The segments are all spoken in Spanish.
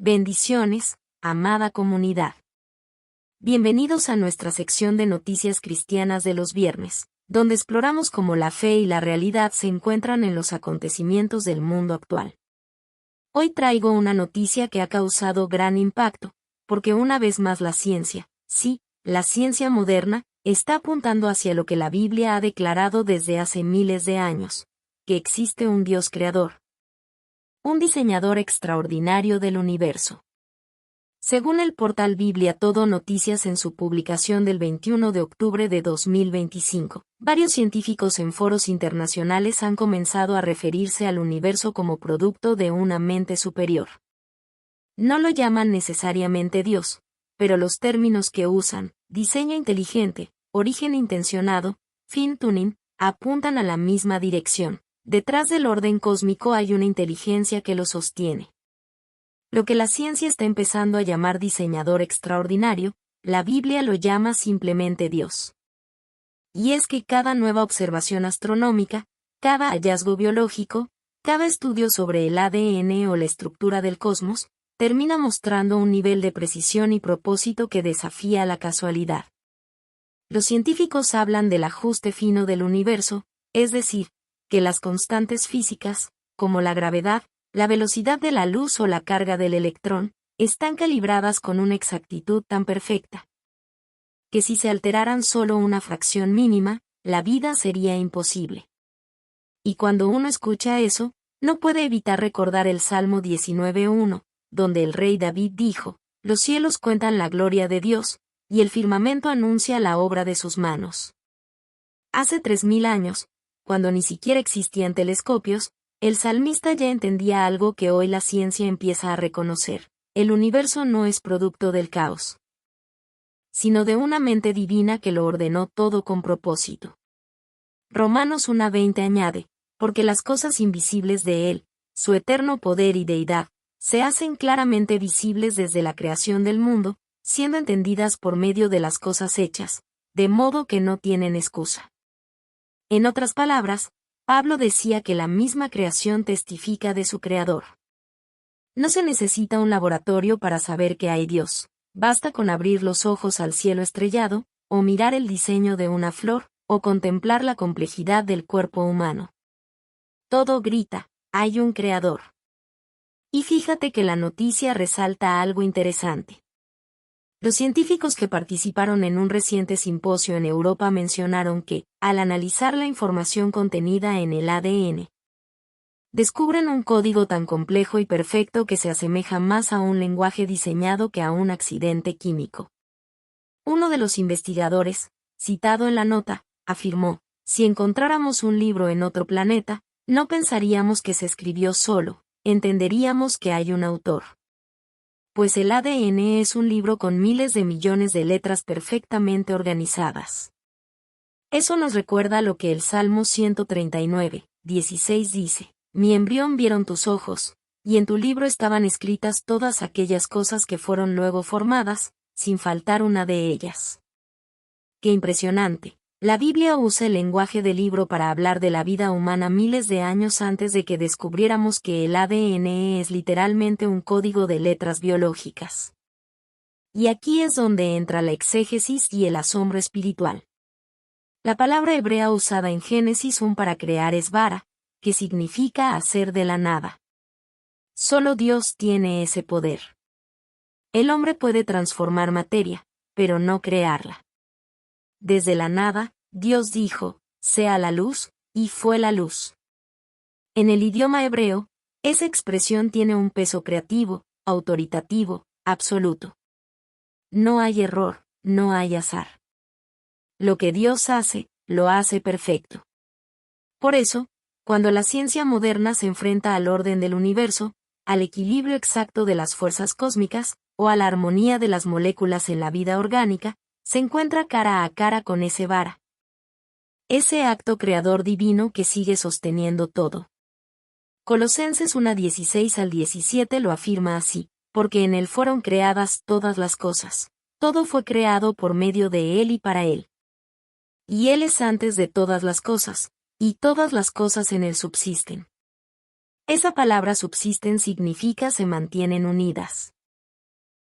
Bendiciones, amada comunidad. Bienvenidos a nuestra sección de noticias cristianas de los viernes, donde exploramos cómo la fe y la realidad se encuentran en los acontecimientos del mundo actual. Hoy traigo una noticia que ha causado gran impacto, porque una vez más la ciencia, sí, la ciencia moderna, está apuntando hacia lo que la Biblia ha declarado desde hace miles de años, que existe un Dios creador. Un diseñador extraordinario del universo. Según el portal Biblia Todo Noticias en su publicación del 21 de octubre de 2025, varios científicos en foros internacionales han comenzado a referirse al universo como producto de una mente superior. No lo llaman necesariamente Dios, pero los términos que usan, diseño inteligente, origen intencionado, fine-tuning, apuntan a la misma dirección. Detrás del orden cósmico hay una inteligencia que lo sostiene. Lo que la ciencia está empezando a llamar diseñador extraordinario, la Biblia lo llama simplemente Dios. Y es que cada nueva observación astronómica, cada hallazgo biológico, cada estudio sobre el ADN o la estructura del cosmos, termina mostrando un nivel de precisión y propósito que desafía la casualidad. Los científicos hablan del ajuste fino del universo, es decir, que las constantes físicas, como la gravedad, la velocidad de la luz o la carga del electrón, están calibradas con una exactitud tan perfecta, que si se alteraran solo una fracción mínima, la vida sería imposible. Y cuando uno escucha eso, no puede evitar recordar el Salmo 19:1, donde el rey David dijo: «Los cielos cuentan la gloria de Dios, y el firmamento anuncia la obra de sus manos». Hace 3000 años, cuando ni siquiera existían telescopios, el salmista ya entendía algo que hoy la ciencia empieza a reconocer: el universo no es producto del caos, sino de una mente divina que lo ordenó todo con propósito. Romanos 1:20 añade: porque las cosas invisibles de Él, su eterno poder y deidad, se hacen claramente visibles desde la creación del mundo, siendo entendidas por medio de las cosas hechas, de modo que no tienen excusa. En otras palabras, Pablo decía que la misma creación testifica de su creador. No se necesita un laboratorio para saber que hay Dios, basta con abrir los ojos al cielo estrellado, o mirar el diseño de una flor, o contemplar la complejidad del cuerpo humano. Todo grita: hay un creador. Y fíjate que la noticia resalta algo interesante. Los científicos que participaron en un reciente simposio en Europa mencionaron que, al analizar la información contenida en el ADN, descubren un código tan complejo y perfecto que se asemeja más a un lenguaje diseñado que a un accidente químico. Uno de los investigadores, citado en la nota, afirmó: «Si encontráramos un libro en otro planeta, no pensaríamos que se escribió solo, entenderíamos que hay un autor». Pues el ADN es un libro con miles de millones de letras perfectamente organizadas. Eso nos recuerda lo que el Salmo 139:16 dice: «Mi embrión vieron tus ojos, y en tu libro estaban escritas todas aquellas cosas que fueron luego formadas, sin faltar una de ellas». ¡Qué impresionante! La Biblia usa el lenguaje del libro para hablar de la vida humana miles de años antes de que descubriéramos que el ADN es literalmente un código de letras biológicas. Y aquí es donde entra la exégesis y el asombro espiritual. La palabra hebrea usada en Génesis 1 para crear es bara, que significa hacer de la nada. Solo Dios tiene ese poder. El hombre puede transformar materia, pero no crearla. Desde la nada, Dios dijo: «Sea la luz», y fue la luz. En el idioma hebreo, esa expresión tiene un peso creativo, autoritativo, absoluto. No hay error, no hay azar. Lo que Dios hace, lo hace perfecto. Por eso, cuando la ciencia moderna se enfrenta al orden del universo, al equilibrio exacto de las fuerzas cósmicas, o a la armonía de las moléculas en la vida orgánica, se encuentra cara a cara con ese vara. Ese acto creador divino que sigue sosteniendo todo. Colosenses 1:16-17 lo afirma así: «Porque en él fueron creadas todas las cosas, todo fue creado por medio de él y para él. Y él es antes de todas las cosas, y todas las cosas en él subsisten». Esa palabra subsisten significa se mantienen unidas.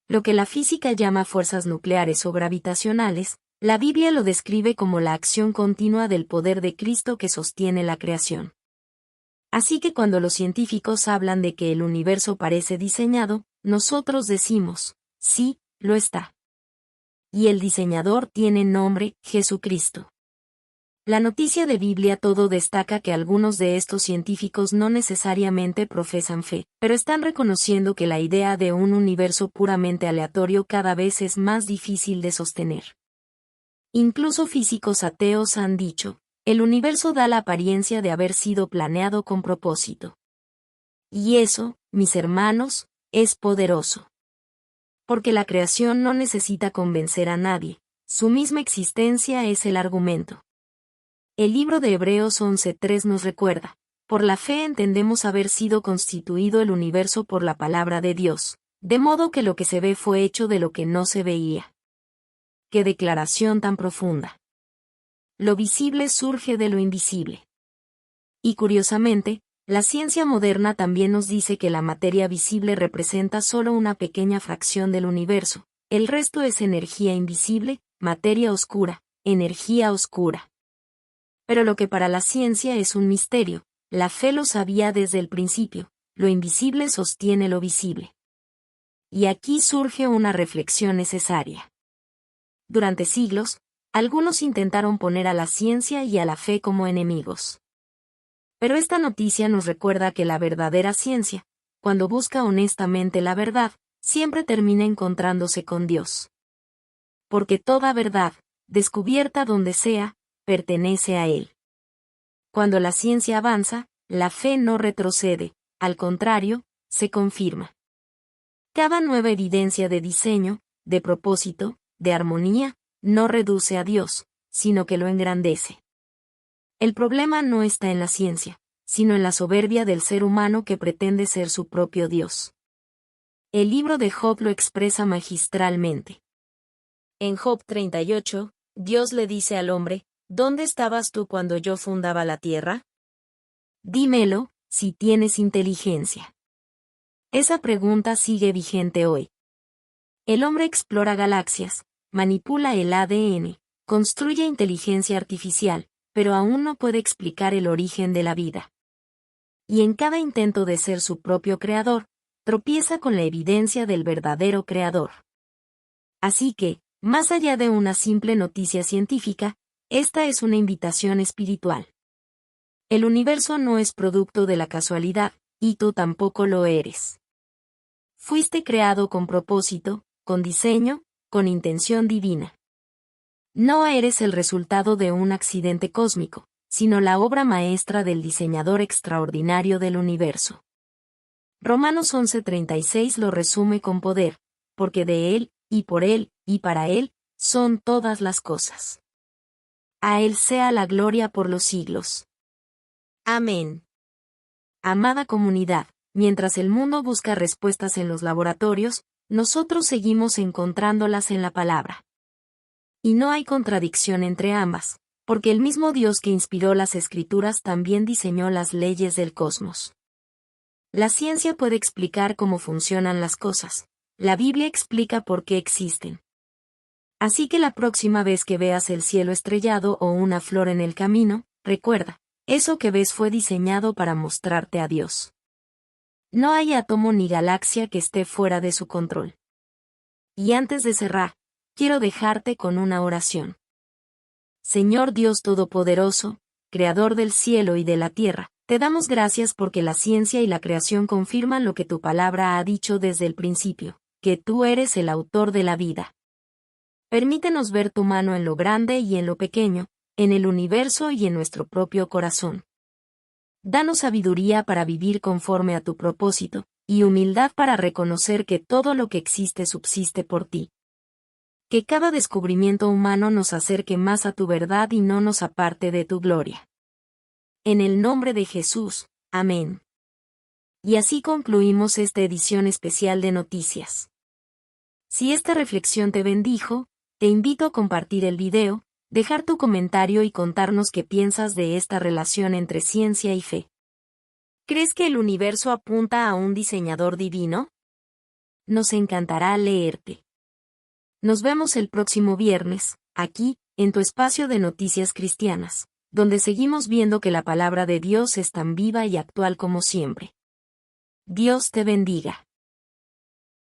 Lo que la física llama fuerzas nucleares o gravitacionales, la Biblia lo describe como la acción continua del poder de Cristo que sostiene la creación. Así que cuando los científicos hablan de que el universo parece diseñado, nosotros decimos, sí, lo está. Y el diseñador tiene nombre, Jesucristo. La noticia de Biblia todo destaca que algunos de estos científicos no necesariamente profesan fe, pero están reconociendo que la idea de un universo puramente aleatorio cada vez es más difícil de sostener. Incluso físicos ateos han dicho, el universo da la apariencia de haber sido planeado con propósito. Y eso, mis hermanos, es poderoso. Porque la creación no necesita convencer a nadie, su misma existencia es el argumento. El libro de Hebreos 11:3 nos recuerda, por la fe entendemos haber sido constituido el universo por la palabra de Dios, de modo que lo que se ve fue hecho de lo que no se veía. ¡Qué declaración tan profunda! Lo visible surge de lo invisible. Y curiosamente, la ciencia moderna también nos dice que la materia visible representa solo una pequeña fracción del universo, el resto es energía invisible, materia oscura, energía oscura. Pero lo que para la ciencia es un misterio, la fe lo sabía desde el principio, lo invisible sostiene lo visible. Y aquí surge una reflexión necesaria. Durante siglos, algunos intentaron poner a la ciencia y a la fe como enemigos. Pero esta noticia nos recuerda que la verdadera ciencia, cuando busca honestamente la verdad, siempre termina encontrándose con Dios. Porque toda verdad, descubierta donde sea, pertenece a Él. Cuando la ciencia avanza, la fe no retrocede, al contrario, se confirma. Cada nueva evidencia de diseño, de propósito, de armonía, no reduce a Dios, sino que lo engrandece. El problema no está en la ciencia, sino en la soberbia del ser humano que pretende ser su propio Dios. El libro de Job lo expresa magistralmente. En Job 38, Dios le dice al hombre, ¿dónde estabas tú cuando yo fundaba la tierra? Dímelo, si tienes inteligencia. Esa pregunta sigue vigente hoy. El hombre explora galaxias, manipula el ADN, construye inteligencia artificial, pero aún no puede explicar el origen de la vida. Y en cada intento de ser su propio creador, tropieza con la evidencia del verdadero creador. Así que, más allá de una simple noticia científica, esta es una invitación espiritual. El universo no es producto de la casualidad, y tú tampoco lo eres. Fuiste creado con propósito, con diseño, con intención divina. No eres el resultado de un accidente cósmico, sino la obra maestra del diseñador extraordinario del universo. Romanos 11:36 lo resume con poder, porque de Él, y para Él, son todas las cosas. A Él sea la gloria por los siglos. Amén. Amada comunidad, mientras el mundo busca respuestas en los laboratorios, nosotros seguimos encontrándolas en la palabra. Y no hay contradicción entre ambas, porque el mismo Dios que inspiró las Escrituras también diseñó las leyes del cosmos. La ciencia puede explicar cómo funcionan las cosas, la Biblia explica por qué existen. Así que la próxima vez que veas el cielo estrellado o una flor en el camino, recuerda, eso que ves fue diseñado para mostrarte a Dios. No hay átomo ni galaxia que esté fuera de su control. Y antes de cerrar, quiero dejarte con una oración. Señor Dios Todopoderoso, Creador del cielo y de la tierra, te damos gracias porque la ciencia y la creación confirman lo que tu palabra ha dicho desde el principio, que tú eres el autor de la vida. Permítenos ver tu mano en lo grande y en lo pequeño, en el universo y en nuestro propio corazón. Danos sabiduría para vivir conforme a tu propósito, y humildad para reconocer que todo lo que existe subsiste por ti. Que cada descubrimiento humano nos acerque más a tu verdad y no nos aparte de tu gloria. En el nombre de Jesús, amén. Y así concluimos esta edición especial de Noticias. Si esta reflexión te bendijo, te invito a compartir el video, dejar tu comentario y contarnos qué piensas de esta relación entre ciencia y fe. ¿Crees que el universo apunta a un diseñador divino? Nos encantará leerte. Nos vemos el próximo viernes, aquí, en tu espacio de noticias cristianas, donde seguimos viendo que la palabra de Dios es tan viva y actual como siempre. Dios te bendiga.